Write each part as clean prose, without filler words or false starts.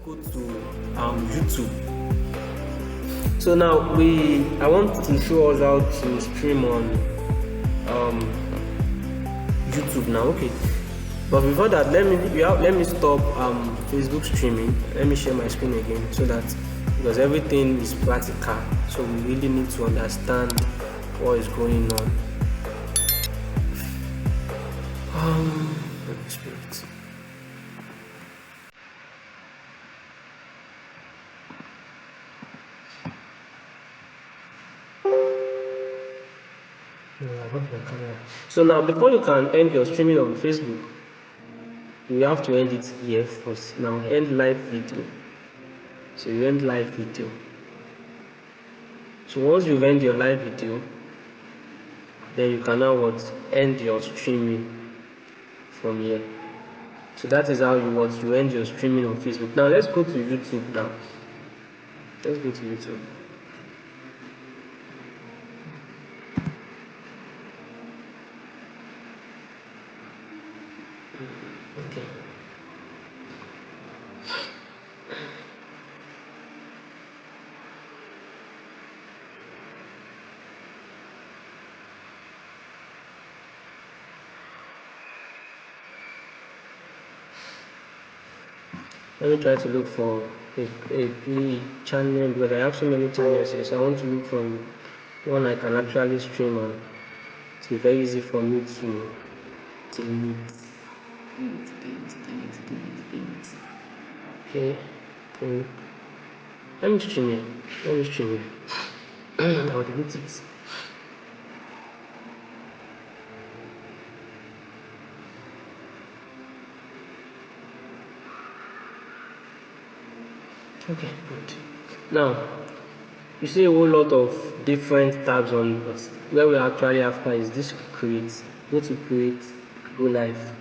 go to YouTube. So now I want to show us how to stream on YouTube now. Okay, but before that, let me stop Facebook streaming. Let me share my screen again so that, because everything is practical, so we really need to understand what is going on. Holy Spirit. So now, before you can end your streaming on Facebook, you have to end it here first. Now, end live video. So you end live video. So once you've end your live video, then you can now end your streaming from here. So that is how you end your streaming on Facebook. Now let's go to YouTube now. Let's go to YouTube. Okay. Let me try to look for a channel, because I have so many channels here. So I want to look from one I can actually stream on. It's very easy for me to delete. Okay. Let me stream it. I'll delete it. Okay, good. Now, you see a whole lot of different tabs on, but where we are actually after is this create. Go to create, go live.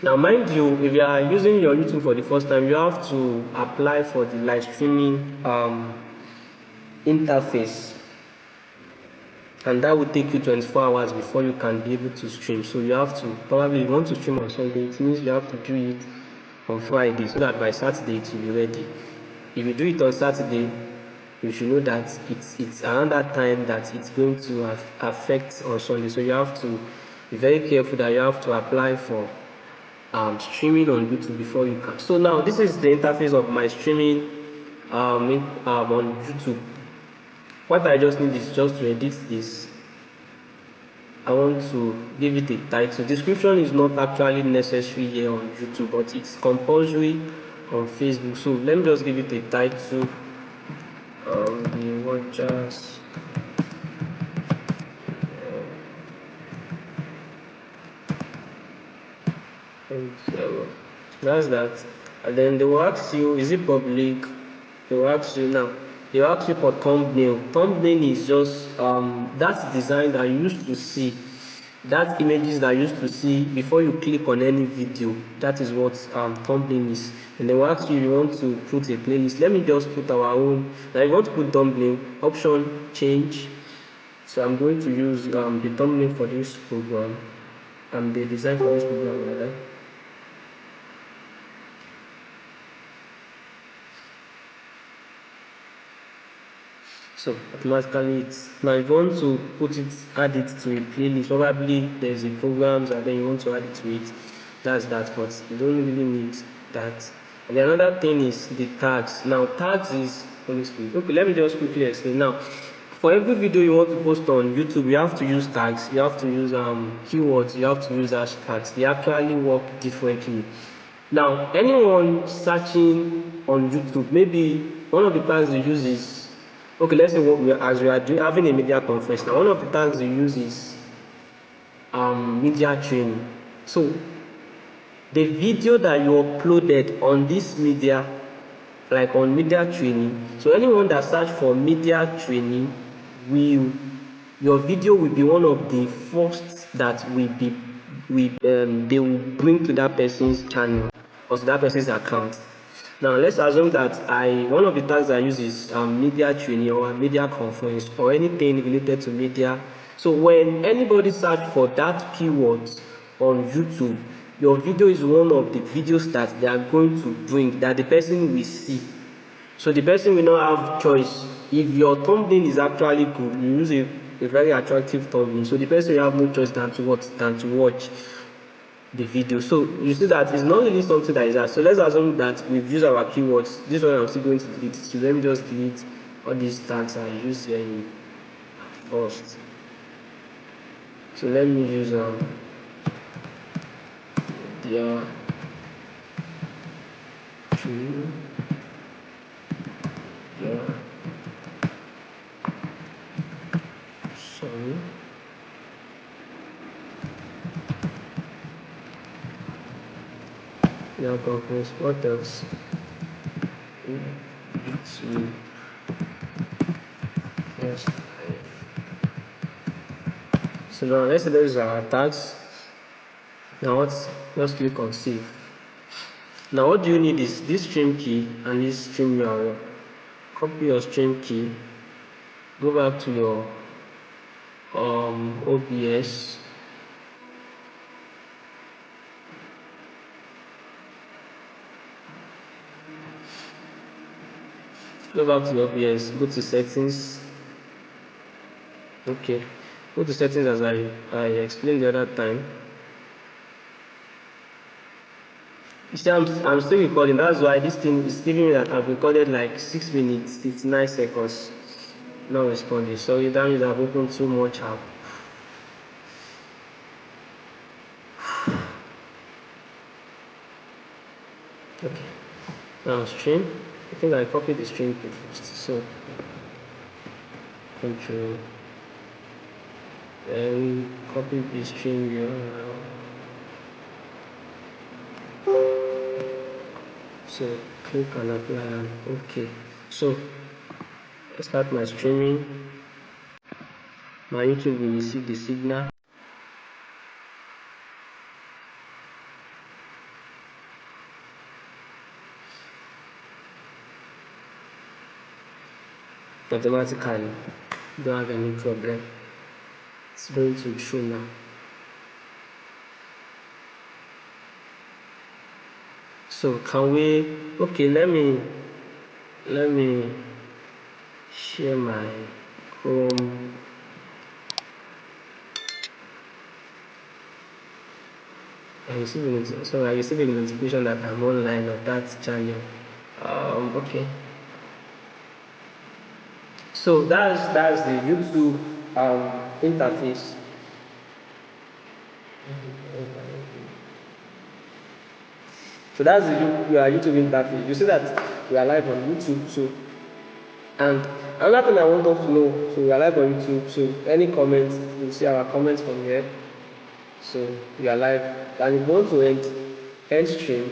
Now, mind you, if you are using your YouTube for the first time, you have to apply for the live streaming interface, and that will take you 24 hours before you can be able to stream. So you have to, probably, if you want to stream on Sunday, it means you have to do it on Friday, so that by Saturday it will be ready. If you do it on Saturday, you should know that it's around that time that it's going to affect on Sunday. So you have to be very careful that you have to apply for streaming on YouTube before you can. So now this is the interface of my streaming on YouTube. What I just need is just to edit this. I want to give it a title. Description is not actually necessary here on YouTube, but it's compulsory on Facebook. So let me just give it a title. The watchers. That's that. And then they will ask you, is it public? They will ask you now. They will ask you for thumbnail. Thumbnail is just that design that you used to see, that images that you used to see before you click on any video. That is what thumbnail is. And they will ask you if you want to put a playlist. Let me just put our own. Now, if you want to put thumbnail, option change. So I'm going to use the thumbnail for this program and the design for this program, rather. So automatically now if you want to add it to a playlist, probably there's a programs and then you want to add it to it, that's that, but you don't really need that. And then another thing is the tags. Now tags is, okay, let me just quickly explain. Now for every video you want to post on YouTube, you have to use tags, you have to use keywords, you have to use hashtags. They actually work differently. Now anyone searching on YouTube, maybe one of the tags they use is, okay, let's say as we are having a media conference now, one of the tags we use is media training. So the video that you uploaded on this media, like on media training, so anyone that search for media training, your video will be one of the first that they will bring to that person's channel or to that person's account. Now let's assume that one of the tags I use is media training or media conference or anything related to media. So when anybody search for that keyword on YouTube, your video is one of the videos that they are going to bring, that the person will see. So the person will not have choice. If your thumbnail is actually good, you use a very attractive thumbnail, so the person will have no choice than to watch the video. So you see that it's not really something that is hard. So let's assume that we've used our keywords. This one I'm still going to delete. So let me just delete all these tags I used here in first. So let me use the true, sorry. Yeah, conference. What else? YouTube. Yes. So now let's say those are our tags. Now let's click on save. Now what do you need is this stream key and this stream URL. Copy your stream key. Go back to your OBS. Go back to OBS, go to settings. Okay, go to settings as I explained the other time. You see, I'm still recording. That's why this thing is giving me that I've recorded like 6 minutes, 59 seconds. Not responding. Sorry, that means I've opened too much app. Okay, now stream. I think I copied the stream first. So control, then copy the stream URL. So click on apply. Okay, so let's start my streaming. My YouTube will receive the signal. Automatically, don't have any problem. It's going to show now. So can we? Okay, let me share my Chrome. I received a notification that I'm online on that channel. Okay. So that's the YouTube interface. So that's the YouTube interface. You see that we are live on YouTube. So, and another thing I want us to know, so we are live on YouTube. So any comments, you see our comments from here. So we are live, and if you want to end stream,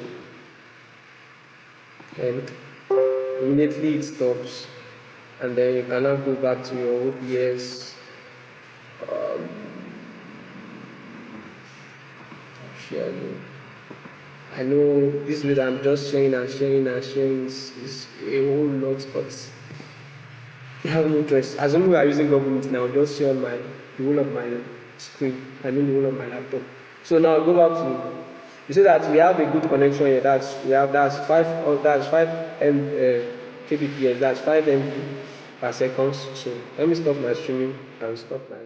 and immediately it stops, and then you cannot go back to your OBS. Sharing. I know this way that I'm just sharing is a whole lot, but you have no choice. As long as we are using Google Meet now, just share the whole of my screen. I mean the whole of my laptop. So now go back to, you see that we have a good connection here. That's 5 kbps. That's 5 MB per second. So let me stop my streaming and stop my